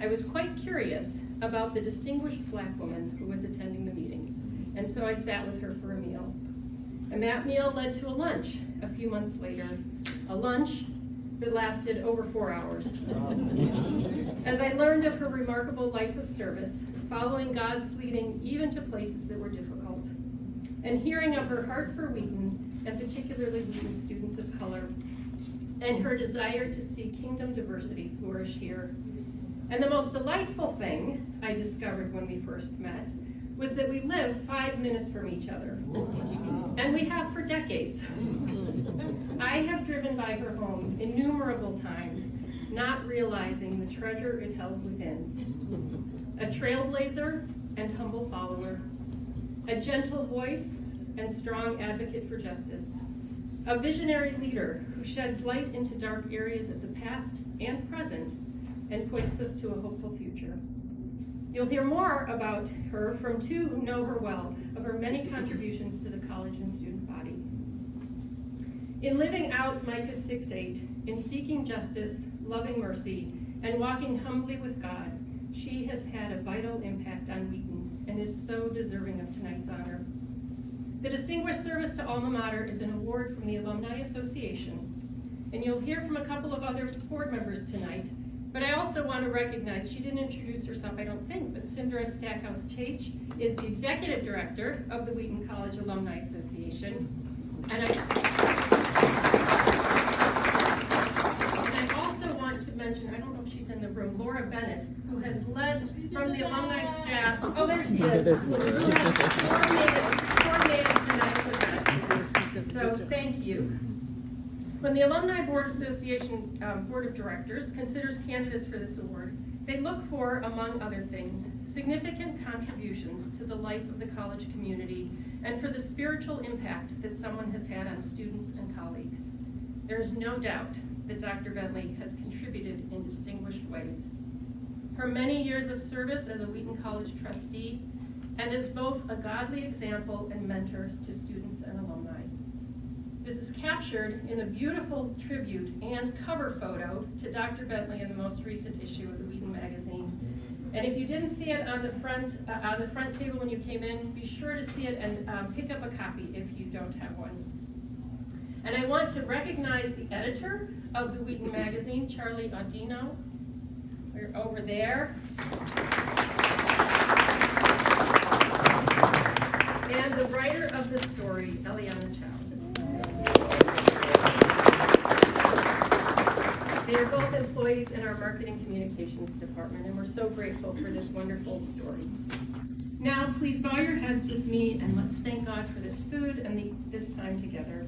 I was quite curious about the distinguished Black woman who was attending the meetings, and so I sat with her for a meal. And that meal led to a lunch a few months later, a lunch that lasted over 4 hours. As I learned of her remarkable life of service, following God's leading even to places that were difficult, and hearing of her heart for Wheaton, and particularly Wheaton students of color, and her desire to see kingdom diversity flourish here. And the most delightful thing I discovered when we first met was that we live 5 minutes from each other. And we have for decades. I have driven by her home innumerable times, not realizing the treasure it held within. A trailblazer and humble follower, a gentle voice and strong advocate for justice, a visionary leader who sheds light into dark areas of the past and present and points us to a hopeful future. You'll hear more about her from two who know her well, of her many contributions to the college and student body. In living out Micah 6:8, in seeking justice, loving mercy, and walking humbly with God, she has had a vital impact on Wheaton and is so deserving of tonight's honor. The Distinguished Service to Alma Mater is an award from the Alumni Association, and you'll hear from a couple of other board members tonight. But I also want to recognize, she didn't introduce herself, I don't think, but Cindra Stackhouse-Chach is the Executive Director of the Wheaton College Alumni Association. And I also want to mention, I don't know if she's in the room, Laura Bennett, who has led from the alumni staff. Oh, there she is. Coordinated tonight's event. So thank you. When the Alumni Board Association Board of Directors considers candidates for this award, they look for, among other things, significant contributions to the life of the college community and for the spiritual impact that someone has had on students and colleagues. There is no doubt that Dr. Bentley has contributed in distinguished ways. Her many years of service as a Wheaton College trustee and as both a godly example and mentor to students and alumni. This is captured in a beautiful tribute and cover photo to Dr. Bentley in the most recent issue of the Wheaton magazine. And if you didn't see it on the front table when you came in, be sure to see it and pick up a copy if you don't have one. And I want to recognize the editor of the Wheaton magazine, Charlie Audino. We're over there. And the writer of the story, Eliana Chow. They are both employees in our marketing communications department, and we're so grateful for this wonderful story. Now, please bow your heads with me, and let's thank God for this food and this time together.